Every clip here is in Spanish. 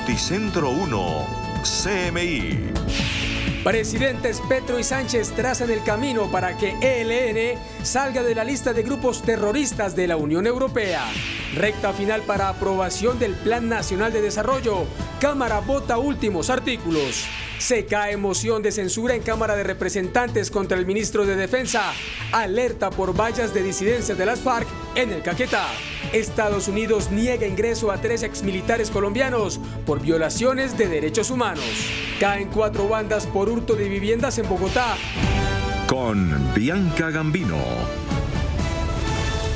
Noticentro 1, CMI. Presidentes Petro y Sánchez trazan el camino para que ELN salga de la lista de grupos terroristas de la Unión Europea. Recta final para aprobación del Plan Nacional de Desarrollo. Cámara vota últimos artículos. Se cae moción de censura en Cámara de Representantes contra el ministro de Defensa. Alerta por vallas de disidencia de las FARC en el Caquetá. Estados Unidos niega ingreso a 3 exmilitares colombianos por violaciones de derechos humanos. Caen 4 bandas por hurto de viviendas en Bogotá. Con Bianca Gambino.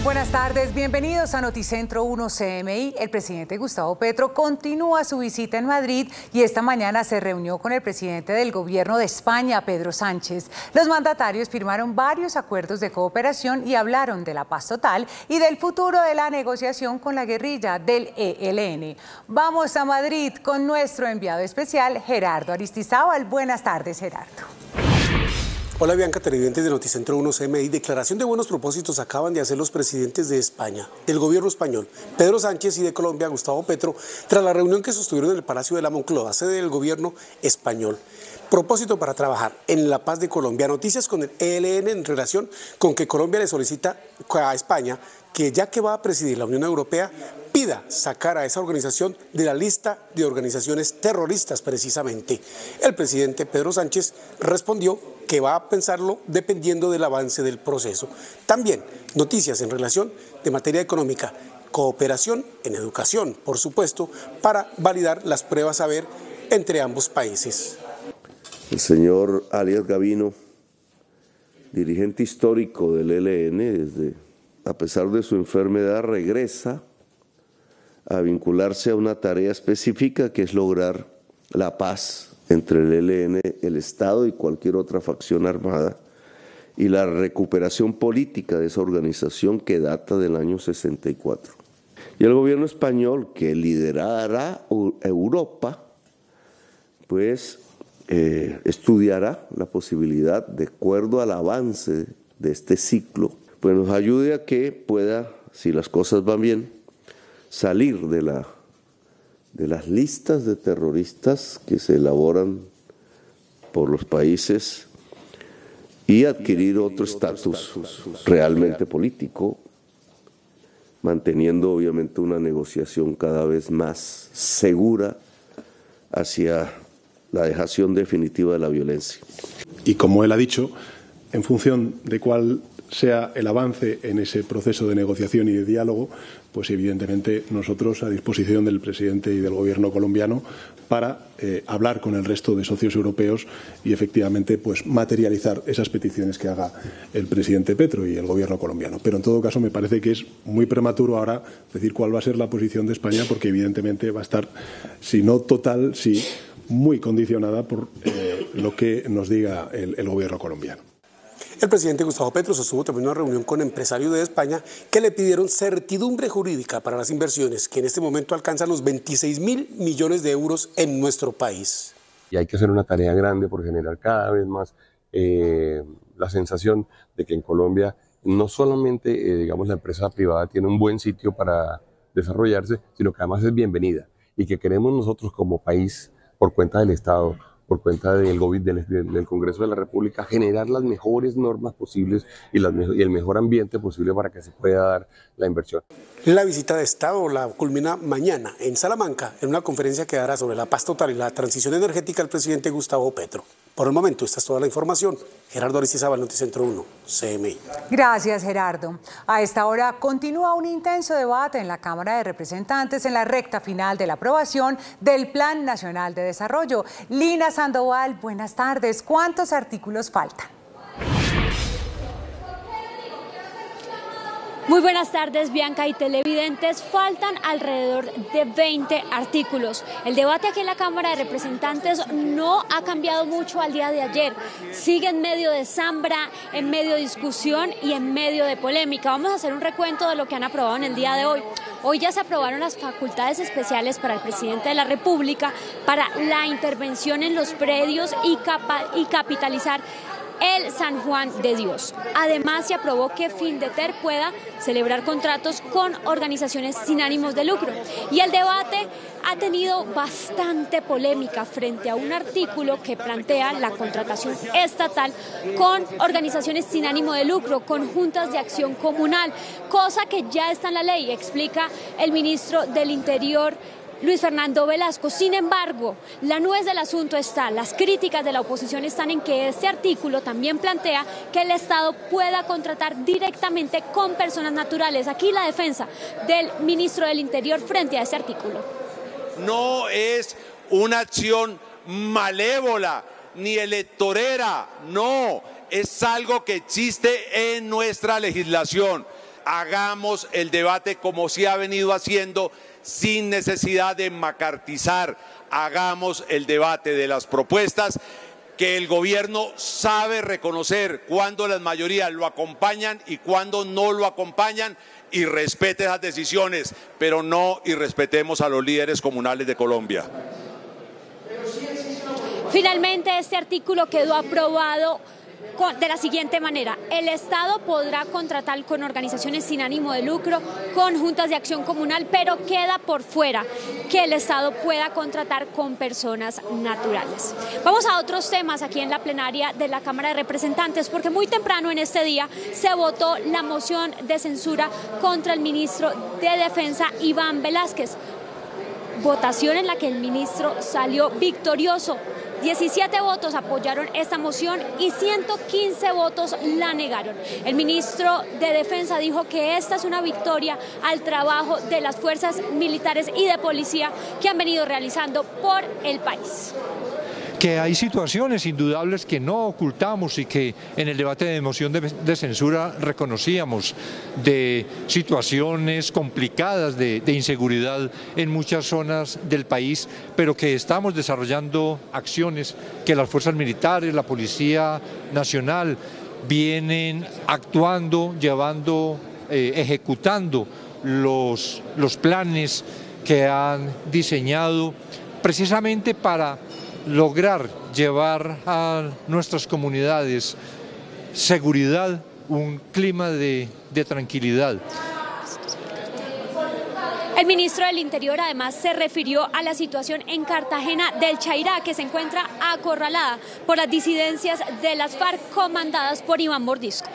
Buenas tardes, bienvenidos a Noticentro 1 CMI. El presidente Gustavo Petro continúa su visita en Madrid y esta mañana se reunió con el presidente del gobierno de España, Pedro Sánchez. Los mandatarios firmaron varios acuerdos de cooperación y hablaron de la paz total y del futuro de la negociación con la guerrilla del ELN. Vamos a Madrid con nuestro enviado especial, Gerardo Aristizábal. Buenas tardes, Gerardo. Hola Bianca, televidentes de Noticentro 1 CMI. Declaración de buenos propósitos acaban de hacer los presidentes de España, del gobierno español, Pedro Sánchez, y de Colombia, Gustavo Petro, tras la reunión que sostuvieron en el Palacio de la Moncloa, sede del gobierno español. Propósito para trabajar en la paz de Colombia. Noticias con el ELN en relación con que Colombia le solicita a España que, ya que va a presidir la Unión Europea, pida sacar a esa organización de la lista de organizaciones terroristas precisamente. El presidente Pedro Sánchez respondió que va a pensarlo dependiendo del avance del proceso. También noticias en relación de materia económica, cooperación en educación, por supuesto, para validar las pruebas saber entre ambos países. El señor Arias Gavino, dirigente histórico del ELN, a pesar de su enfermedad, regresa a vincularse a una tarea específica que es lograr la paz entre el ELN, el Estado y cualquier otra facción armada, y la recuperación política de esa organización que data del año 64. Y el gobierno español, que liderará Europa, pues estudiará la posibilidad, de acuerdo al avance de este ciclo, pues nos ayude a que pueda, si las cosas van bien, salir de las listas de terroristas que se elaboran por los países y adquirir otro estatus realmente político, manteniendo obviamente una negociación cada vez más segura hacia la dejación definitiva de la violencia. Y como él ha dicho, en función de cuál sea el avance en ese proceso de negociación y de diálogo, pues evidentemente nosotros a disposición del presidente y del gobierno colombiano para hablar con el resto de socios europeos y efectivamente pues materializar esas peticiones que haga el presidente Petro y el gobierno colombiano. Pero en todo caso me parece que es muy prematuro ahora decir cuál va a ser la posición de España, porque evidentemente va a estar, si no total, sí muy condicionada por lo que nos diga el gobierno colombiano. El presidente Gustavo Petro sostuvo también una reunión con empresarios de España que le pidieron certidumbre jurídica para las inversiones, que en este momento alcanzan los 26.000 millones de euros en nuestro país. Y hay que hacer una tarea grande por generar cada vez más la sensación de que en Colombia no solamente digamos, la empresa privada tiene un buen sitio para desarrollarse, sino que además es bienvenida y que queremos nosotros como país, por cuenta del Estado, por cuenta del Congreso de la República, generar las mejores normas posibles y el mejor ambiente posible para que se pueda dar la inversión. La visita de Estado la culmina mañana en Salamanca, en una conferencia que dará sobre la paz total y la transición energética el presidente Gustavo Petro. Por el momento, esta es toda la información. Gerardo Aristizábal, Noticentro 1, CMI. Gracias, Gerardo. A esta hora continúa un intenso debate en la Cámara de Representantes en la recta final de la aprobación del Plan Nacional de Desarrollo. Lina Sandoval, buenas tardes. ¿Cuántos artículos faltan? Muy buenas tardes, Bianca y televidentes. Faltan alrededor de 20 artículos. El debate aquí en la Cámara de Representantes no ha cambiado mucho al día de ayer. Sigue en medio de zambra, en medio de discusión y en medio de polémica. Vamos a hacer un recuento de lo que han aprobado en el día de hoy. Hoy ya se aprobaron las facultades especiales para el presidente de la República para la intervención en los predios y capitalizar el San Juan de Dios. Además, se aprobó que Findeter pueda celebrar contratos con organizaciones sin ánimos de lucro. Y el debate ha tenido bastante polémica frente a un artículo que plantea la contratación estatal con organizaciones sin ánimo de lucro, con juntas de acción comunal, cosa que ya está en la ley, explica el ministro del Interior, Luis Fernando Velasco. Sin embargo, la nuez del asunto está, las críticas de la oposición están en que este artículo también plantea que el Estado pueda contratar directamente con personas naturales. Aquí la defensa del ministro del Interior frente a este artículo. No es una acción malévola ni electorera, no, es algo que existe en nuestra legislación. Hagamos el debate como se ha venido haciendo, sin necesidad de macartizar. Hagamos el debate de las propuestas que el gobierno sabe reconocer cuando las mayorías lo acompañan y cuando no lo acompañan, y respete esas decisiones, pero no irrespetemos a los líderes comunales de Colombia. Finalmente, este artículo quedó aprobado de la siguiente manera: el Estado podrá contratar con organizaciones sin ánimo de lucro, con juntas de acción comunal, pero queda por fuera que el Estado pueda contratar con personas naturales. Vamos a otros temas aquí en la plenaria de la Cámara de Representantes, porque muy temprano en este día se votó la moción de censura contra el ministro de Defensa, Iván Velásquez. Votación en la que el ministro salió victorioso. 17 votos apoyaron esta moción y 115 votos la negaron. El ministro de Defensa dijo que esta es una victoria al trabajo de las fuerzas militares y de policía que han venido realizando por el país. Que hay situaciones indudables que no ocultamos y que en el debate de moción de censura reconocíamos, de situaciones complicadas de inseguridad en muchas zonas del país, pero que estamos desarrollando acciones que las fuerzas militares, la Policía Nacional vienen actuando, llevando, ejecutando los planes que han diseñado precisamente para lograr llevar a nuestras comunidades seguridad, un clima de tranquilidad. El ministro del Interior además se refirió a la situación en Cartagena del Chairá, que se encuentra acorralada por las disidencias de las FARC comandadas por Iván Mordisco.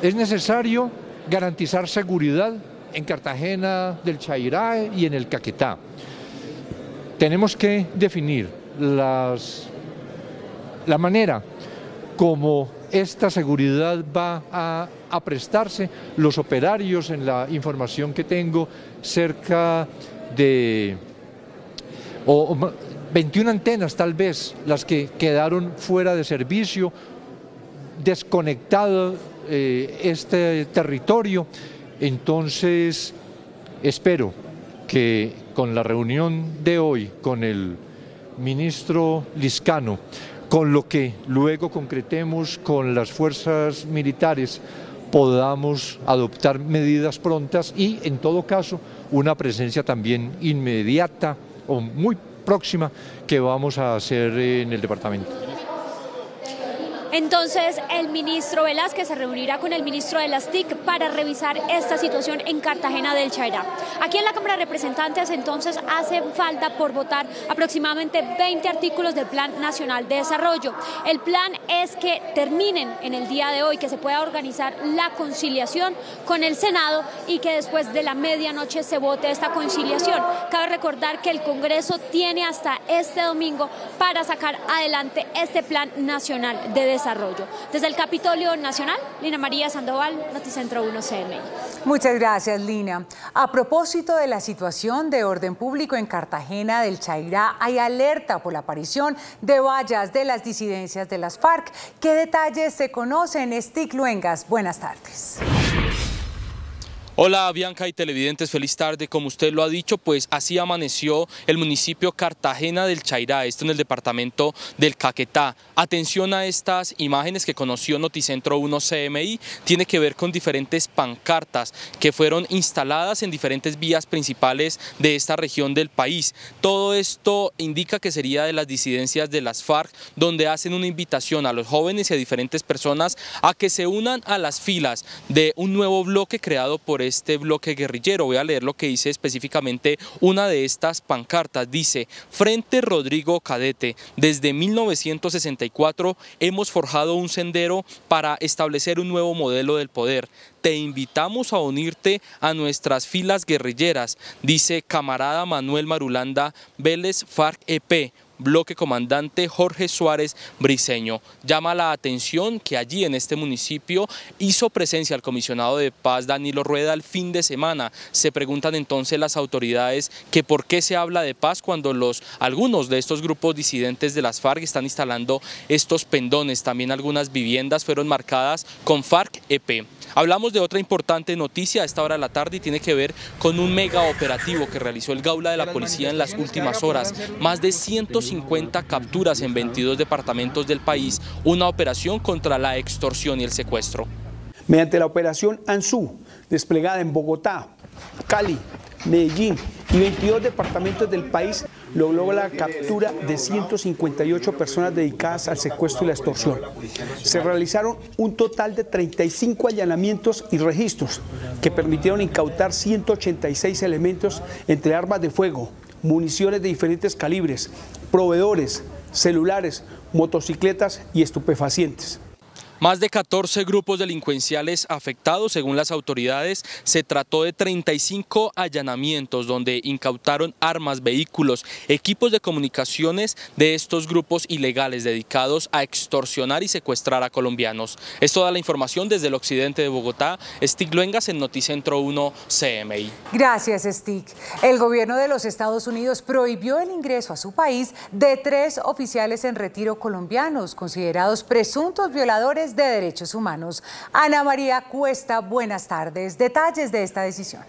Es necesario garantizar seguridad en Cartagena del Chairá y en el Caquetá. Tenemos que definir la manera como esta seguridad va a prestarse. Los operarios, en la información que tengo, cerca de 21 antenas tal vez, las que quedaron fuera de servicio, desconectado este territorio. Entonces espero que con la reunión de hoy con el ministro Liscano, con lo que luego concretemos con las fuerzas militares, podamos adoptar medidas prontas y, en todo caso, una presencia también inmediata o muy próxima que vamos a hacer en el departamento. Entonces, el ministro Velásquez se reunirá con el ministro de las TIC para revisar esta situación en Cartagena del Chairá. Aquí en la Cámara de Representantes, entonces, hace falta por votar aproximadamente 20 artículos del Plan Nacional de Desarrollo. El plan es que terminen en el día de hoy, que se pueda organizar la conciliación con el Senado y que después de la medianoche se vote esta conciliación. Cabe recordar que el Congreso tiene hasta este domingo para sacar adelante este Plan Nacional de Desarrollo. Desde el Capitolio Nacional, Lina María Sandoval, Noticentro 1 CMI. Muchas gracias, Lina. A propósito de la situación de orden público en Cartagena del Chairá, hay alerta por la aparición de vallas de las disidencias de las FARC. ¿Qué detalles se conocen? Stig Luengas, buenas tardes. Hola Bianca y televidentes, feliz tarde. Como usted lo ha dicho, pues así amaneció el municipio Cartagena del Chairá, esto en el departamento del Caquetá. Atención a estas imágenes que conoció Noticentro 1 CMI, tiene que ver con diferentes pancartas que fueron instaladas en diferentes vías principales de esta región del país. Todo esto indica que sería de las disidencias de las FARC, donde hacen una invitación a los jóvenes y a diferentes personas a que se unan a las filas de un nuevo bloque creado por este bloque guerrillero. Voy a leer lo que dice específicamente una de estas pancartas. Dice: Frente Rodrigo Cadete, desde 1964 hemos forjado un sendero para establecer un nuevo modelo del poder. Te invitamos a unirte a nuestras filas guerrilleras, dice camarada Manuel Marulanda Vélez, FARC-EP. Bloque comandante Jorge Suárez Briceño. Llama la atención que allí en este municipio hizo presencia el comisionado de paz Danilo Rueda el fin de semana. Se preguntan entonces las autoridades que por qué se habla de paz cuando algunos de estos grupos disidentes de las FARC están instalando estos pendones. También algunas viviendas fueron marcadas con FARC-EP. Hablamos de otra importante noticia a esta hora de la tarde y tiene que ver con un mega operativo que realizó el Gaula de la Policía en las últimas horas. Más de 150 capturas en 22 departamentos del país, una operación contra la extorsión y el secuestro. Mediante la operación ANSU, desplegada en Bogotá, Cali, Medellín y 22 departamentos del país, logró la captura de 158 personas dedicadas al secuestro y la extorsión. Se realizaron un total de 35 allanamientos y registros que permitieron incautar 186 elementos entre armas de fuego, municiones de diferentes calibres, proveedores, celulares, motocicletas y estupefacientes. Más de 14 grupos delincuenciales afectados, según las autoridades. Se trató de 35 allanamientos donde incautaron armas, vehículos, equipos de comunicaciones de estos grupos ilegales dedicados a extorsionar y secuestrar a colombianos. Es toda la información desde el occidente de Bogotá. Stig Luengas en Noticentro 1 CMI. Gracias, Stig. El gobierno de los Estados Unidos prohibió el ingreso a su país de 3 oficiales en retiro colombianos, considerados presuntos violadores de derechos humanos. Ana María Cuesta, buenas tardes. Detalles de esta decisión.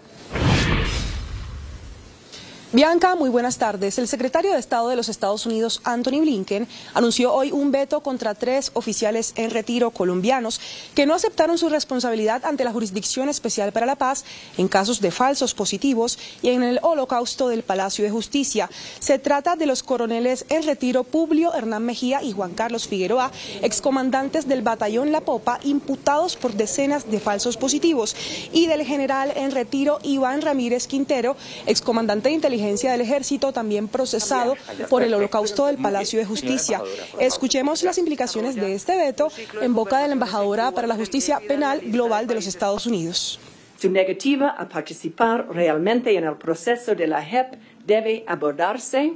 Bianca, muy buenas tardes. El secretario de Estado de los Estados Unidos, Anthony Blinken, anunció hoy un veto contra 3 oficiales en retiro colombianos que no aceptaron su responsabilidad ante la Jurisdicción Especial para la Paz en casos de falsos positivos y en el holocausto del Palacio de Justicia. Se trata de los coroneles en retiro Publio Hernán Mejía y Juan Carlos Figueroa, excomandantes del batallón La Popa, imputados por decenas de falsos positivos, y del general en retiro Iván Ramírez Quintero, excomandante de inteligencia del Ejército, también procesado por el holocausto del Palacio de Justicia. Escuchemos las implicaciones de este veto en boca de la embajadora para la Justicia Penal Global de los Estados Unidos. Su negativa a participar realmente en el proceso de la JEP debe abordarse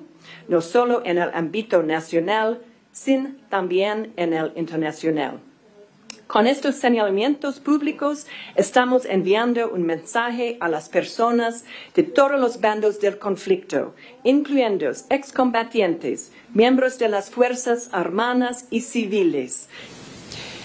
no solo en el ámbito nacional, sino también en el internacional. Con estos señalamientos públicos estamos enviando un mensaje a las personas de todos los bandos del conflicto, incluyendo excombatientes, miembros de las Fuerzas Armadas y civiles.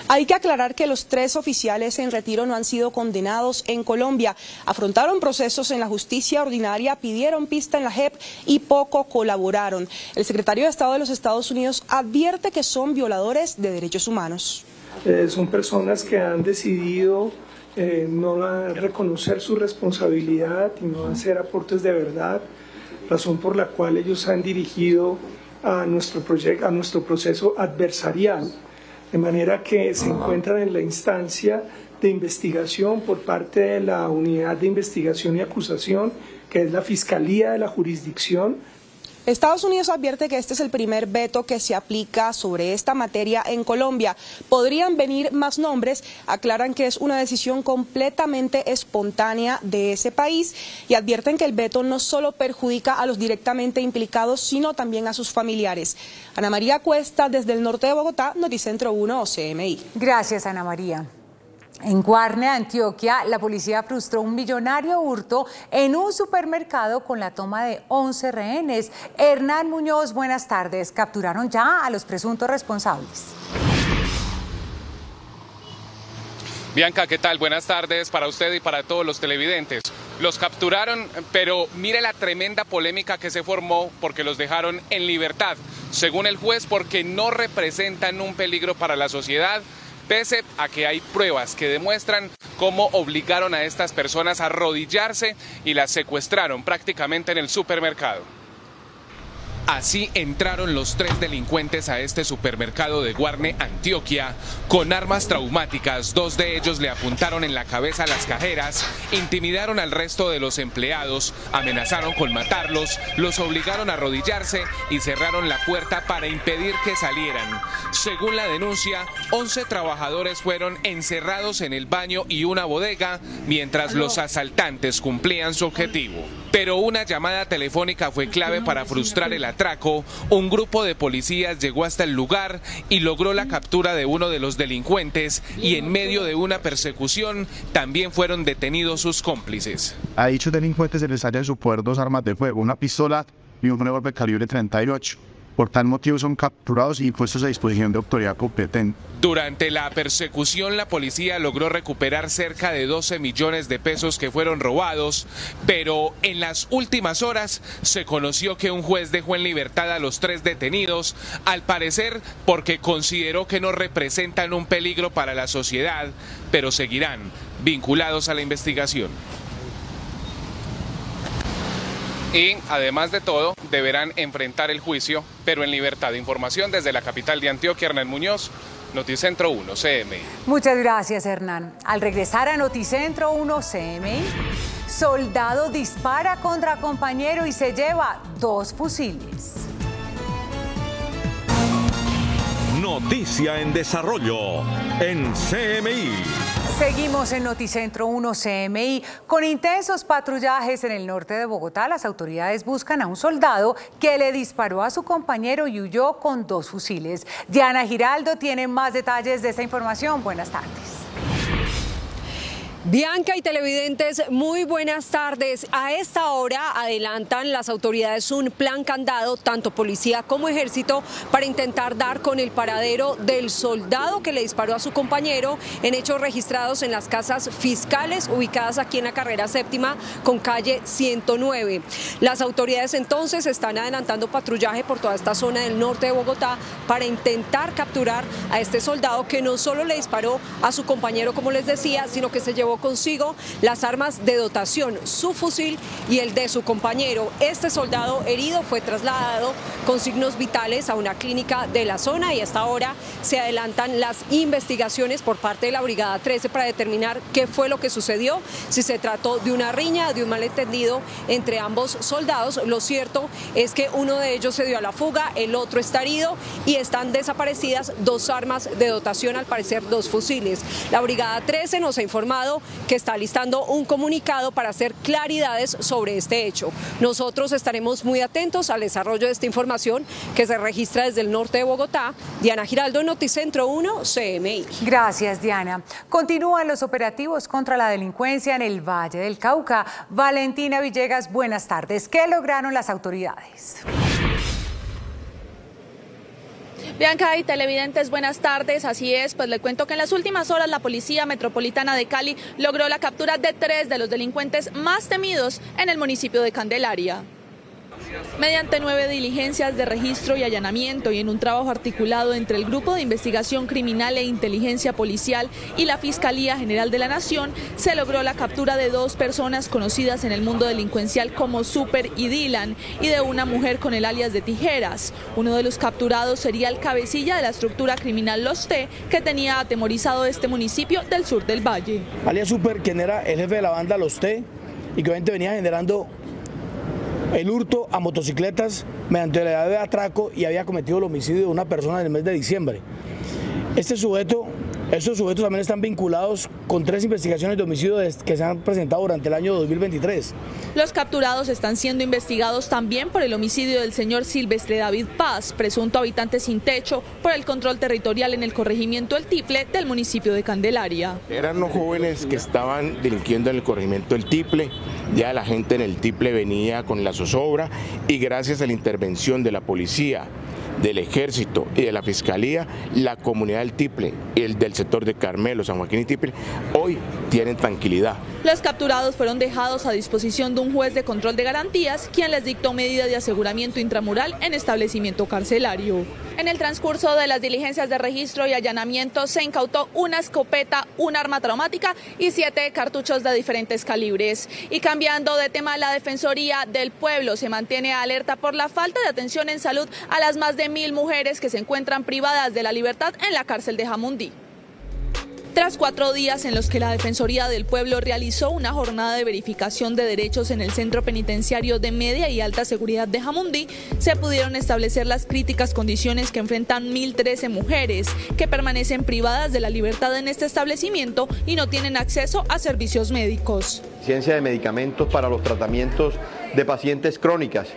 Hay que aclarar que los 3 oficiales en retiro no han sido condenados en Colombia. Afrontaron procesos en la justicia ordinaria, pidieron pista en la JEP y poco colaboraron. El secretario de Estado de los Estados Unidos advierte que son violadores de derechos humanos. Son personas que han decidido no reconocer su responsabilidad y no hacer aportes de verdad, razón por la cual ellos han dirigido a nuestro proceso adversarial, de manera que se encuentran en la instancia de investigación por parte de la Unidad de Investigación y Acusación, que es la Fiscalía de la Jurisdicción. Estados Unidos advierte que este es el primer veto que se aplica sobre esta materia en Colombia. Podrían venir más nombres, aclaran que es una decisión completamente espontánea de ese país y advierten que el veto no solo perjudica a los directamente implicados, sino también a sus familiares. Ana María Cuesta, desde el norte de Bogotá, Noticentro 1 CMI. Gracias, Ana María. En Guarne, Antioquia, la policía frustró un millonario hurto en un supermercado con la toma de 11 rehenes. Hernán Muñoz, buenas tardes. ¿Capturaron ya a los presuntos responsables? Bianca, ¿qué tal? Buenas tardes para usted y para todos los televidentes. Los capturaron, pero mire la tremenda polémica que se formó porque los dejaron en libertad, según el juez, porque no representan un peligro para la sociedad, pese a que hay pruebas que demuestran cómo obligaron a estas personas a arrodillarse y las secuestraron prácticamente en el supermercado. Así entraron los 3 delincuentes a este supermercado de Guarne, Antioquia, con armas traumáticas. 2 de ellos le apuntaron en la cabeza a las cajeras, intimidaron al resto de los empleados, amenazaron con matarlos, los obligaron a arrodillarse y cerraron la puerta para impedir que salieran. Según la denuncia, 11 trabajadores fueron encerrados en el baño y una bodega, mientras los asaltantes cumplían su objetivo. Pero una llamada telefónica fue clave para frustrar el atraco. Un grupo de policías llegó hasta el lugar y logró la captura de uno de los delincuentes, y en medio de una persecución también fueron detenidos sus cómplices. A dichos delincuentes se les halla en su poder 2 armas de fuego, una pistola y un revólver calibre 38. Por tal motivo son capturados y puestos a disposición de autoridad competente. Durante la persecución, la policía logró recuperar cerca de 12 millones de pesos que fueron robados, pero en las últimas horas se conoció que un juez dejó en libertad a los 3 detenidos, al parecer porque consideró que no representan un peligro para la sociedad, pero seguirán vinculados a la investigación. Y, además de todo, deberán enfrentar el juicio, pero en libertad. Información desde la capital de Antioquia, Hernán Muñoz, Noticentro 1 CMI. Muchas gracias, Hernán. Al regresar a Noticentro 1 CMI, soldado dispara contra compañero y se lleva 2 fusiles. Noticia en desarrollo en CMI. Seguimos en Noticentro 1 CMI. Con intensos patrullajes en el norte de Bogotá, las autoridades buscan a un soldado que le disparó a su compañero y huyó con 2 fusiles. Diana Giraldo tiene más detalles de esta información. Buenas tardes. Bianca y televidentes, muy buenas tardes. A esta hora adelantan las autoridades un plan candado, tanto policía como ejército, para intentar dar con el paradero del soldado que le disparó a su compañero en hechos registrados en las casas fiscales ubicadas aquí en la carrera 7ª con calle 109. Las autoridades entonces están adelantando patrullaje por toda esta zona del norte de Bogotá para intentar capturar a este soldado que no solo le disparó a su compañero, como les decía, sino que se llevó consigo las armas de dotación, su fusil y el de su compañero. Este soldado herido fue trasladado con signos vitales a una clínica de la zona, y a esta hora se adelantan las investigaciones por parte de la Brigada 13 para determinar qué fue lo que sucedió, si se trató de una riña, de un malentendido entre ambos soldados. Lo cierto es que uno de ellos se dio a la fuga, el otro está herido y están desaparecidas 2 armas de dotación, al parecer 2 fusiles. La Brigada 13 nos ha informado que está listando un comunicado para hacer claridades sobre este hecho. Nosotros estaremos muy atentos al desarrollo de esta información que se registra desde el norte de Bogotá. Diana Giraldo, Noticentro 1 CMI. Gracias, Diana. Continúan los operativos contra la delincuencia en el Valle del Cauca. Valentina Villegas, buenas tardes. ¿Qué lograron las autoridades? Bianca y televidentes, buenas tardes. Así es, pues le cuento que en las últimas horas la Policía Metropolitana de Cali logró la captura de 3 de los delincuentes más temidos en el municipio de Candelaria. Mediante 9 diligencias de registro y allanamiento y en un trabajo articulado entre el Grupo de Investigación Criminal e Inteligencia Policial y la Fiscalía General de la Nación, se logró la captura de 2 personas conocidas en el mundo delincuencial como Super y Dylan, y de una mujer con el alias de Tijeras. Uno de los capturados sería el cabecilla de la estructura criminal Los T, que tenía atemorizado este municipio del sur del Valle. Alias Super, quien era el jefe de la banda Los T y que obviamente venía generando el hurto a motocicletas mediante la edad de atraco, y había cometido el homicidio de una persona en el mes de diciembre. Estos sujetos también están vinculados con 3 investigaciones de homicidio que se han presentado durante el año 2023. Los capturados están siendo investigados también por el homicidio del señor Silvestre David Paz, presunto habitante sin techo, por el control territorial en el corregimiento El Tiple del municipio de Candelaria. Eran los jóvenes que estaban delinquiendo en el corregimiento El Tiple. Ya la gente en El Tiple venía con la zozobra, y gracias a la intervención de la policía, del Ejército y de la Fiscalía, la comunidad del Tiple y el del sector de Carmelo, San Joaquín y Tiple, hoy tienen tranquilidad. Los capturados fueron dejados a disposición de un juez de control de garantías, quien les dictó medida de aseguramiento intramural en establecimiento carcelario. En el transcurso de las diligencias de registro y allanamiento se incautó una escopeta, un arma traumática y 7 cartuchos de diferentes calibres. Y cambiando de tema, la Defensoría del Pueblo se mantiene alerta por la falta de atención en salud a las más de 1000 mujeres que se encuentran privadas de la libertad en la cárcel de Jamundí. Tras 4 días en los que la Defensoría del Pueblo realizó una jornada de verificación de derechos en el Centro Penitenciario de Media y Alta Seguridad de Jamundí, se pudieron establecer las críticas condiciones que enfrentan 1013 mujeres que permanecen privadas de la libertad en este establecimiento y no tienen acceso a servicios médicos. Ciencia de medicamentos para los tratamientos de pacientes crónicas.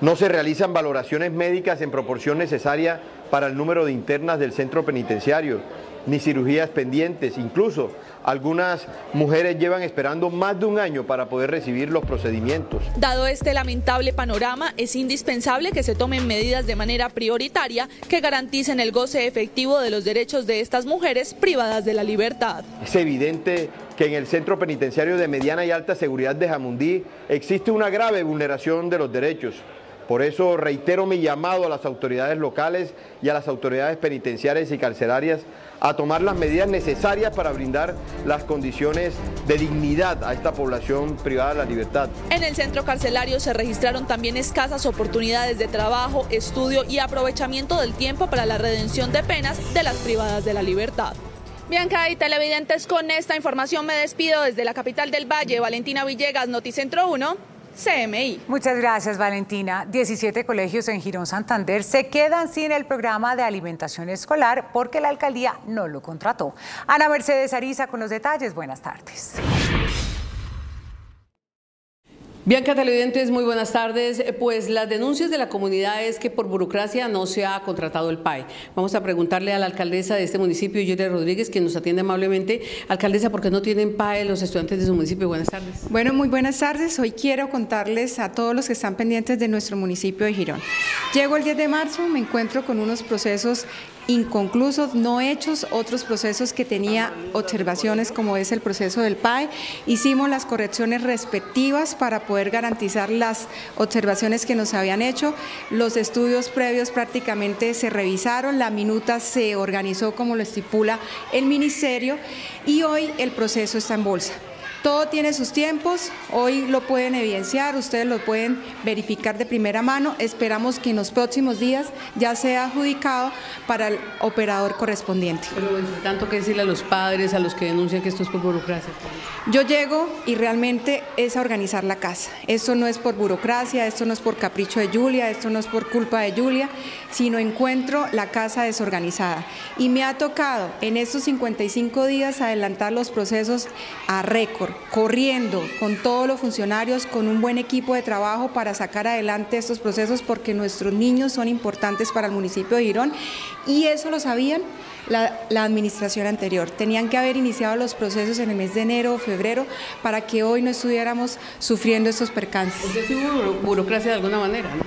No se realizan valoraciones médicas en proporción necesaria para el número de internas del centro penitenciario, ni cirugías pendientes. Incluso algunas mujeres llevan esperando más de un año para poder recibir los procedimientos. Dado este lamentable panorama, es indispensable que se tomen medidas de manera prioritaria que garanticen el goce efectivo de los derechos de estas mujeres privadas de la libertad. Es evidente que en el Centro Penitenciario de Mediana y Alta Seguridad de Jamundí existe una grave vulneración de los derechos. Por eso reitero mi llamado a las autoridades locales y a las autoridades penitenciarias y carcelarias a tomar las medidas necesarias para brindar las condiciones de dignidad a esta población privada de la libertad. En el centro carcelario se registraron también escasas oportunidades de trabajo, estudio y aprovechamiento del tiempo para la redención de penas de las privadas de la libertad. Bianca y televidentes, con esta información me despido desde la capital del Valle. Valentina Villegas, Noticentro 1. CMI. Muchas gracias, Valentina. 17 colegios en Girón Santander se quedan sin el programa de alimentación escolar porque la alcaldía no lo contrató. Ana Mercedes Ariza con los detalles. Buenas tardes. Bianca, televidentes, muy buenas tardes. Pues las denuncias de la comunidad es que por burocracia no se ha contratado el PAE. Vamos a preguntarle a la alcaldesa de este municipio, Yulia Rodríguez, quien nos atiende amablemente. Alcaldesa, ¿por qué no tienen PAE los estudiantes de su municipio? Buenas tardes. Bueno, muy buenas tardes. Hoy quiero contarles a todos los que están pendientes de nuestro municipio de Girón. Llego el 10 de marzo, me encuentro con unos procesos inconclusos, no hechos, otros procesos que tenía observaciones como es el proceso del PAE. Hicimos las correcciones respectivas para poder garantizar las observaciones que nos habían hecho. Los estudios previos prácticamente se revisaron, la minuta se organizó como lo estipula el ministerio y hoy el proceso está en bolsa. Todo tiene sus tiempos, hoy lo pueden evidenciar, ustedes lo pueden verificar de primera mano. Esperamos que en los próximos días ya sea adjudicado para el operador correspondiente. Pero entre tanto, ¿qué decirle a los padres, a los que denuncian que esto es por burocracia? Yo llego y realmente es a organizar la casa. Esto no es por burocracia, esto no es por capricho de Yulia, esto no es por culpa de Yulia, sino encuentro la casa desorganizada. Y me ha tocado en estos 55 días adelantar los procesos a récord, corriendo con todos los funcionarios, con un buen equipo de trabajo para sacar adelante estos procesos porque nuestros niños son importantes para el municipio de Girón y eso lo sabían la administración anterior. Tenían que haber iniciado los procesos en el mes de enero o febrero para que hoy no estuviéramos sufriendo estos percances. Entonces hubo burocracia de alguna manera, ¿no?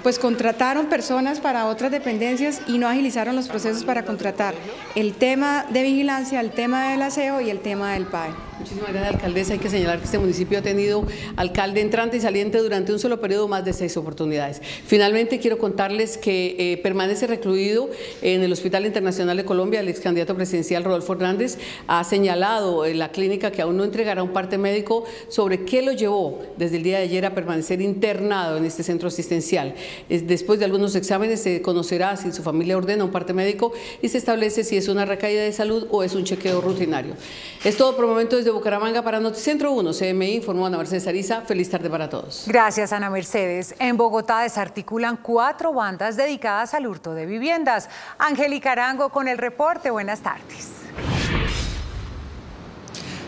Pues contrataron personas para otras dependencias y no agilizaron los procesos para contratar el tema de vigilancia, el tema del aseo y el tema del PAE. Muchísimas gracias, alcaldesa. Hay que señalar que este municipio ha tenido alcalde entrante y saliente durante un solo periodo más de 6 oportunidades. Finalmente, quiero contarles que permanece recluido en el Hospital Internacional de Colombia. El ex candidato presidencial Rodolfo Hernández ha señalado en la clínica que aún no entregará un parte médico sobre qué lo llevó desde el día de ayer a permanecer internado en este centro asistencial. Después de algunos exámenes se conocerá si su familia ordena un parte médico y se establece si es una recaída de salud o es un chequeo rutinario. Es todo por el momento desde Bucaramanga para Noticentro 1. CMI informó Ana Mercedes Ariza. Feliz tarde para todos. Gracias, Ana Mercedes. En Bogotá desarticulan 4 bandas dedicadas al hurto de viviendas. Angélica Arango con el reporte. Buenas tardes.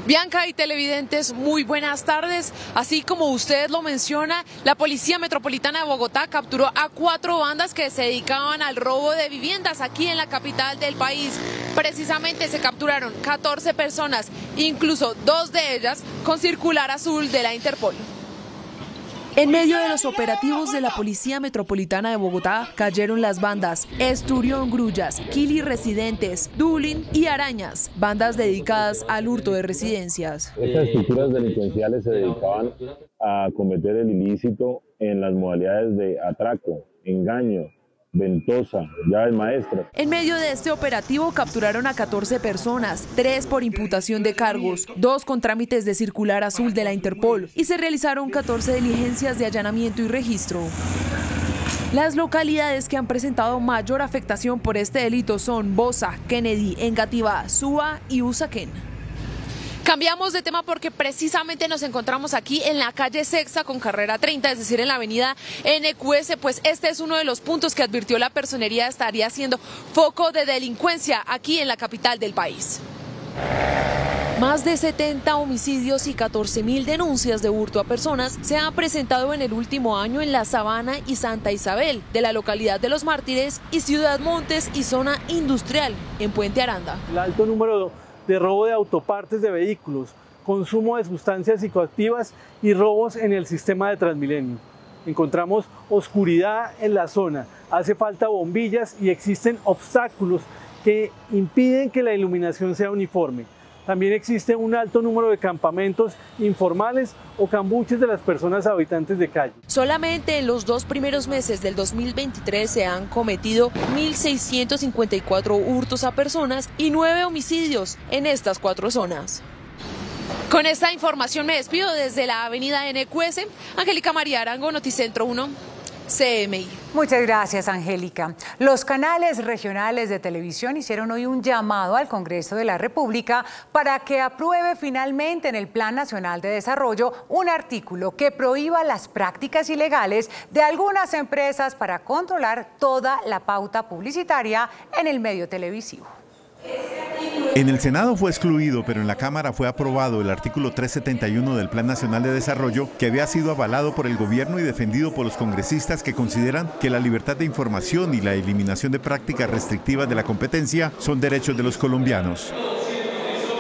Bianca y televidentes, muy buenas tardes. Así como usted lo menciona, la Policía Metropolitana de Bogotá capturó a 4 bandas que se dedicaban al robo de viviendas aquí en la capital del país. Precisamente se capturaron 14 personas, incluso 2 de ellas con circular azul de la Interpol. En medio de los operativos de la Policía Metropolitana de Bogotá cayeron las bandas Esturión Grullas, Kili Residentes, Dulin y Arañas, bandas dedicadas al hurto de residencias. Estas estructuras delincuenciales se dedicaban a cometer el ilícito en las modalidades de atraco, engaño, ventosa, llaves maestras. En medio de este operativo capturaron a 14 personas, 3 por imputación de cargos, 2 con trámites de circular azul de la Interpol y se realizaron 14 diligencias de allanamiento y registro. Las localidades que han presentado mayor afectación por este delito son Bosa, Kennedy, Engativá, Suba y Usaquén. Cambiamos de tema porque precisamente nos encontramos aquí en la calle Sexta con carrera 30, es decir, en la avenida NQS, pues este es uno de los puntos que advirtió la personería estaría siendo foco de delincuencia aquí en la capital del país. Más de 70 homicidios y 14.000 denuncias de hurto a personas se han presentado en el último año en La Sabana y Santa Isabel, de la localidad de Los Mártires y Ciudad Montes y zona industrial en Puente Aranda. El alto número de robo de autopartes de vehículos, consumo de sustancias psicoactivas y robos en el sistema de Transmilenio. Encontramos oscuridad en la zona, hace falta bombillas y existen obstáculos que impiden que la iluminación sea uniforme. También existe un alto número de campamentos informales o cambuches de las personas habitantes de calle. Solamente en los 2 primeros meses del 2023 se han cometido 1.654 hurtos a personas y 9 homicidios en estas 4 zonas. Con esta información me despido desde la avenida NQS. Angélica María Arango, Noticentro 1. CMI. Muchas gracias, Angélica. Los canales regionales de televisión hicieron hoy un llamado al Congreso de la República para que apruebe finalmente en el Plan Nacional de Desarrollo un artículo que prohíba las prácticas ilegales de algunas empresas para controlar toda la pauta publicitaria en el medio televisivo. En el Senado fue excluido, pero en la Cámara fue aprobado el artículo 371 del Plan Nacional de Desarrollo, que había sido avalado por el gobierno y defendido por los congresistas que consideran que la libertad de información y la eliminación de prácticas restrictivas de la competencia son derechos de los colombianos.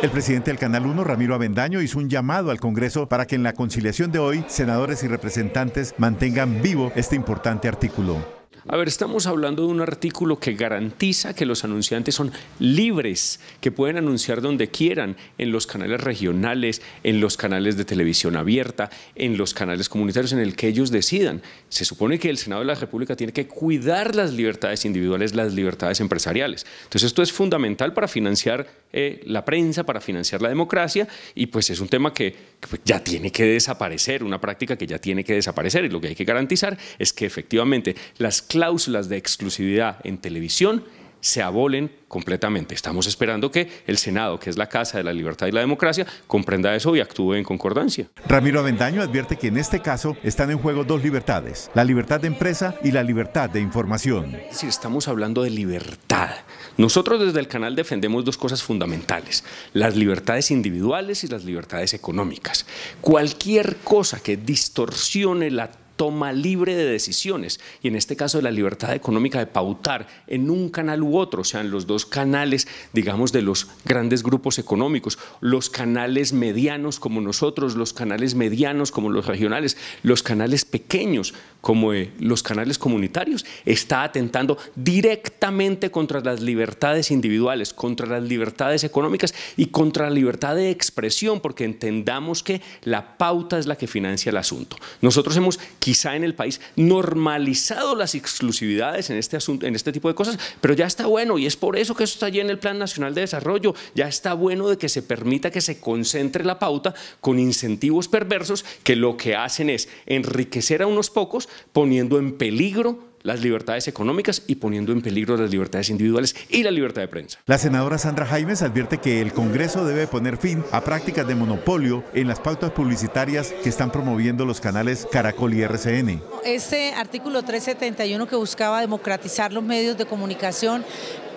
El presidente del Canal 1, Ramiro Avendaño, hizo un llamado al Congreso para que en la conciliación de hoy, senadores y representantes mantengan vivo este importante artículo. A ver, estamos hablando de un artículo que garantiza que los anunciantes son libres, que pueden anunciar donde quieran, en los canales regionales, en los canales de televisión abierta, en los canales comunitarios, en el que ellos decidan. Se supone que el Senado de la República tiene que cuidar las libertades individuales, las libertades empresariales. Entonces esto es fundamental para financiar la prensa, para financiar la democracia, y pues es un tema que ya tiene que desaparecer, una práctica que ya tiene que desaparecer, y lo que hay que garantizar es que efectivamente las cláusulas de exclusividad en televisión se abolen completamente. Estamos esperando que el Senado, que es la Casa de la Libertad y la Democracia, comprenda eso y actúe en concordancia. Ramiro Avendaño advierte que en este caso están en juego 2 libertades, la libertad de empresa y la libertad de información. Es decir, estamos hablando de libertad. Nosotros desde el canal defendemos 2 cosas fundamentales, las libertades individuales y las libertades económicas. Cualquier cosa que distorsione la toma libre de decisiones, y en este caso de la libertad económica de pautar en un canal u otro, sean los 2 canales, digamos, de los grandes grupos económicos, los canales medianos como nosotros, los canales medianos como los regionales, los canales pequeños como los canales comunitarios, está atentando directamente contra las libertades individuales, contra las libertades económicas y contra la libertad de expresión, porque entendamos que la pauta es la que financia el asunto. Nosotros hemos quizá en el país normalizado las exclusividades en este asunto, en este tipo de cosas, pero ya está bueno, y es por eso que eso está allí en el Plan Nacional de Desarrollo. Ya está bueno de que se permita que se concentre la pauta con incentivos perversos que lo que hacen es enriquecer a unos pocos, poniendo en peligro las libertades económicas y poniendo en peligro las libertades individuales y la libertad de prensa. La senadora Sandra Jaimes advierte que el Congreso debe poner fin a prácticas de monopolio en las pautas publicitarias que están promoviendo los canales Caracol y RCN. Este artículo 371 que buscaba democratizar los medios de comunicación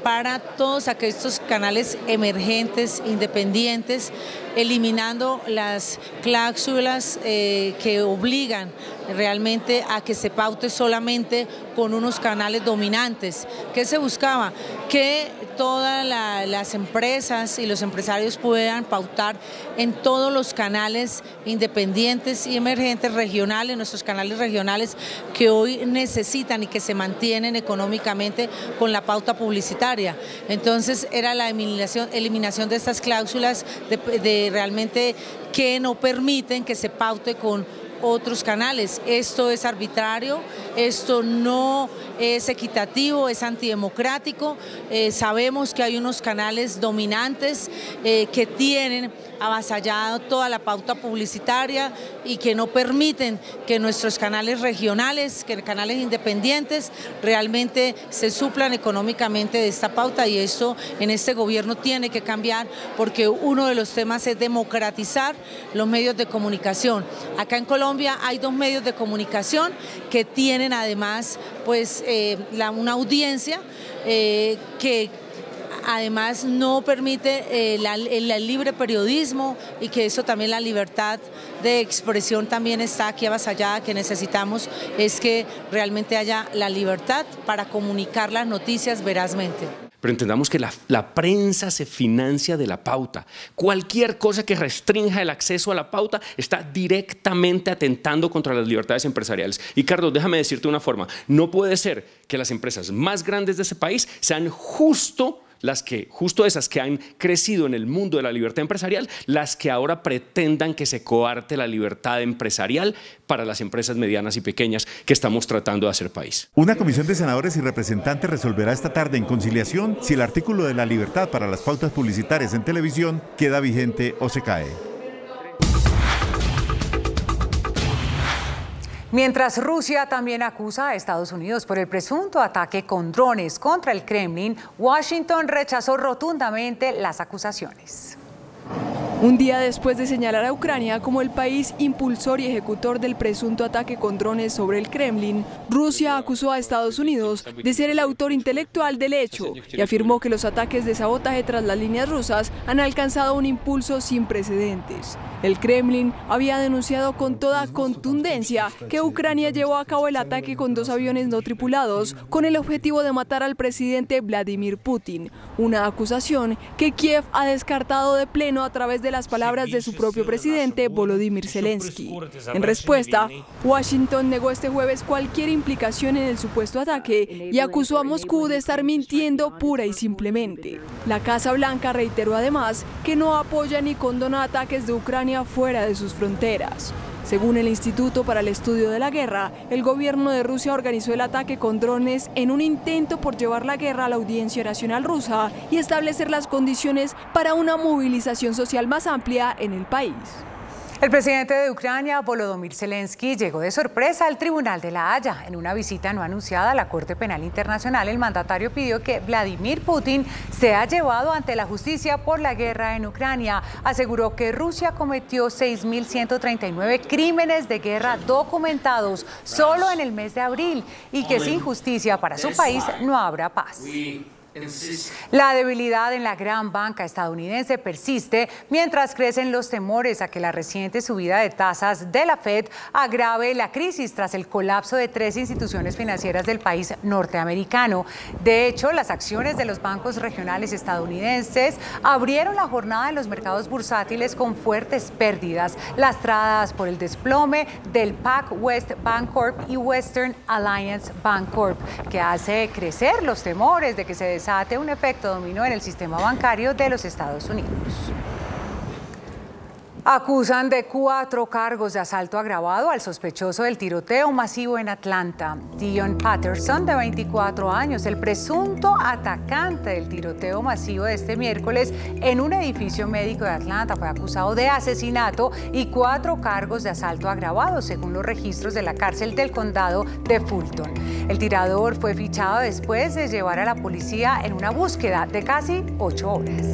para todos aquellos canales emergentes, independientes, eliminando las cláusulas que obligan realmente a que se paute solamente con con unos canales dominantes. ¿Qué se buscaba? Que todas las empresas y los empresarios puedan pautar en todos los canales independientes y emergentes regionales, nuestros canales regionales que hoy necesitan y que se mantienen económicamente con la pauta publicitaria. Entonces era la eliminación de estas cláusulas de realmente que no permiten que se paute con otros canales. Esto es arbitrario, esto no es equitativo, es antidemocrático. Sabemos que hay unos canales dominantes que tienen avasallado toda la pauta publicitaria y que no permiten que nuestros canales regionales, que canales independientes realmente se suplan económicamente de esta pauta, y esto en este gobierno tiene que cambiar, porque uno de los temas es democratizar los medios de comunicación. Acá en Colombia hay 2 medios de comunicación que tienen además pues una audiencia que además no permite el libre periodismo, y que eso también, la libertad de expresión también está aquí avasallada. Que necesitamos es que realmente haya la libertad para comunicar las noticias verazmente. Pero entendamos que la prensa se financia de la pauta. Cualquier cosa que restrinja el acceso a la pauta está directamente atentando contra las libertades empresariales. Y Carlos, déjame decirte una forma: no puede ser que las empresas más grandes de ese país sean justo esas que han crecido en el mundo de la libertad empresarial, las que ahora pretendan que se coarte la libertad empresarial para las empresas medianas y pequeñas que estamos tratando de hacer país. Una comisión de senadores y representantes resolverá esta tarde en conciliación si el artículo de la libertad para las pautas publicitarias en televisión queda vigente o se cae. Mientras Rusia también acusa a Estados Unidos por el presunto ataque con drones contra el Kremlin, Washington rechazó rotundamente las acusaciones. Un día después de señalar a Ucrania como el país impulsor y ejecutor del presunto ataque con drones sobre el Kremlin, Rusia acusó a Estados Unidos de ser el autor intelectual del hecho y afirmó que los ataques de sabotaje tras las líneas rusas han alcanzado un impulso sin precedentes. El Kremlin había denunciado con toda contundencia que Ucrania llevó a cabo el ataque con 2 aviones no tripulados con el objetivo de matar al presidente Vladimir Putin, una acusación que Kiev ha descartado de pleno a través de las palabras de su propio presidente Volodymyr Zelensky. En respuesta, Washington negó este jueves cualquier implicación en el supuesto ataque y acusó a Moscú de estar mintiendo pura y simplemente. La Casa Blanca reiteró además que no apoya ni condona ataques de Ucrania fuera de sus fronteras. Según el Instituto para el Estudio de la Guerra, el gobierno de Rusia organizó el ataque con drones en un intento por llevar la guerra a la Audiencia Nacional rusa y establecer las condiciones para una movilización social más amplia en el país. El presidente de Ucrania, Volodymyr Zelensky, llegó de sorpresa al Tribunal de la Haya. En una visita no anunciada a la Corte Penal Internacional, el mandatario pidió que Vladimir Putin sea llevado ante la justicia por la guerra en Ucrania. Aseguró que Rusia cometió 6.139 crímenes de guerra documentados solo en el mes de abril y que sin justicia para su país no habrá paz. La debilidad en la gran banca estadounidense persiste mientras crecen los temores a que la reciente subida de tasas de la Fed agrave la crisis tras el colapso de 3 instituciones financieras del país norteamericano. De hecho, las acciones de los bancos regionales estadounidenses abrieron la jornada en los mercados bursátiles con fuertes pérdidas, lastradas por el desplome del PacWest Bancorp y Western Alliance Bancorp, que hace crecer los temores de que se desate un efecto dominó en el sistema bancario de los Estados Unidos. Acusan de 4 cargos de asalto agravado al sospechoso del tiroteo masivo en Atlanta. Dion Patterson, de 24 años, el presunto atacante del tiroteo masivo de este miércoles en un edificio médico de Atlanta, fue acusado de asesinato y 4 cargos de asalto agravado, según los registros de la cárcel del condado de Fulton. El tirador fue fichado después de llevar a la policía en una búsqueda de casi 8 horas.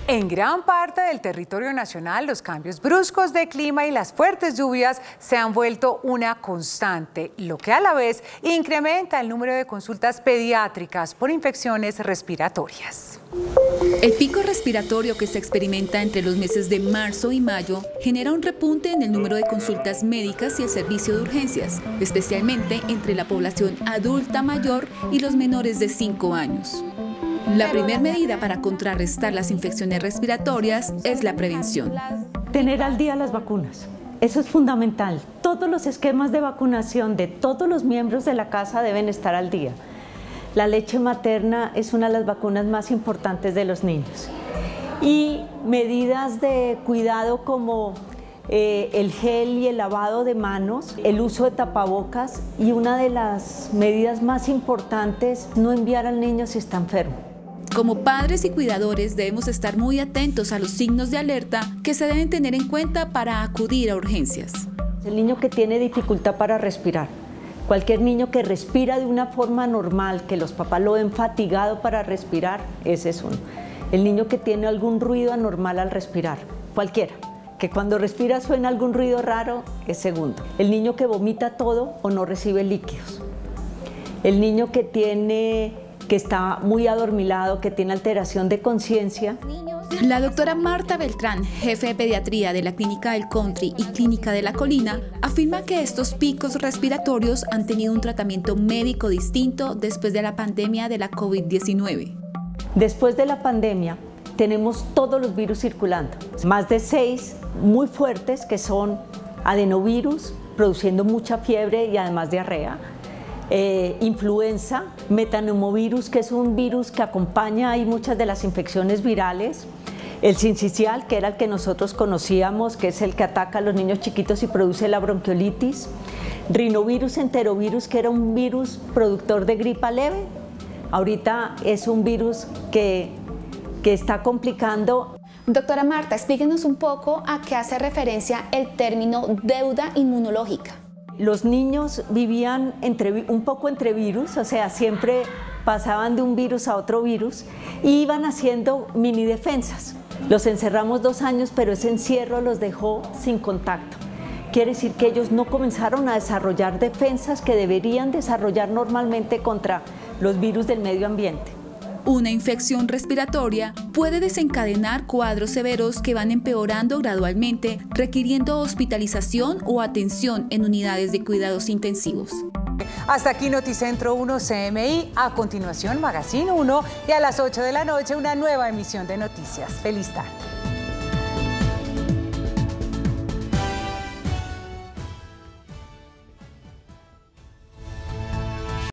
En gran parte del territorio nacional, los cambios bruscos de clima y las fuertes lluvias se han vuelto una constante, lo que a la vez incrementa el número de consultas pediátricas por infecciones respiratorias. El pico respiratorio que se experimenta entre los meses de marzo y mayo genera un repunte en el número de consultas médicas y el servicio de urgencias, especialmente entre la población adulta mayor y los menores de 5 años. La primera medida para contrarrestar las infecciones respiratorias es la prevención. Tener al día las vacunas. Eso es fundamental. Todos los esquemas de vacunación de todos los miembros de la casa deben estar al día. La leche materna es una de las vacunas más importantes de los niños. Y medidas de cuidado como el gel y el lavado de manos, el uso de tapabocas y una de las medidas más importantes, no enviar al niño si está enfermo. Como padres y cuidadores debemos estar muy atentos a los signos de alerta que se deben tener en cuenta para acudir a urgencias. El niño que tiene dificultad para respirar, cualquier niño que respira de una forma normal, que los papás lo ven fatigado para respirar, ese es uno. El niño que tiene algún ruido anormal al respirar, cualquiera, que cuando respira suena algún ruido raro, es segundo. El niño que vomita todo o no recibe líquidos. El niño que está muy adormilado, que tiene alteración de conciencia. La doctora Marta Beltrán, jefe de pediatría de la Clínica del Country y Clínica de la Colina, afirma que estos picos respiratorios han tenido un tratamiento médico distinto después de la pandemia de la COVID-19. Después de la pandemia tenemos todos los virus circulando, más de 6 muy fuertes que son adenovirus, produciendo mucha fiebre y además diarrea. Influenza, metaneumovirus, que es un virus que acompaña ahí muchas de las infecciones virales, el sincicial, que era el que nosotros conocíamos, que es el que ataca a los niños chiquitos y produce la bronquiolitis, rinovirus enterovirus, que era un virus productor de gripa leve, ahorita es un virus que está complicando. Doctora Marta, explíquenos un poco a qué hace referencia el término deuda inmunológica. Los niños vivían un poco entre virus, o sea, siempre pasaban de un virus a otro virus y iban haciendo mini defensas. Los encerramos 2 años, pero ese encierro los dejó sin contacto. Quiere decir que ellos no comenzaron a desarrollar defensas que deberían desarrollar normalmente contra los virus del medio ambiente. Una infección respiratoria puede desencadenar cuadros severos que van empeorando gradualmente, requiriendo hospitalización o atención en unidades de cuidados intensivos. Hasta aquí Noticentro 1 CMI, a continuación Magazine 1 y a las 8 de la noche una nueva emisión de noticias. Feliz tarde.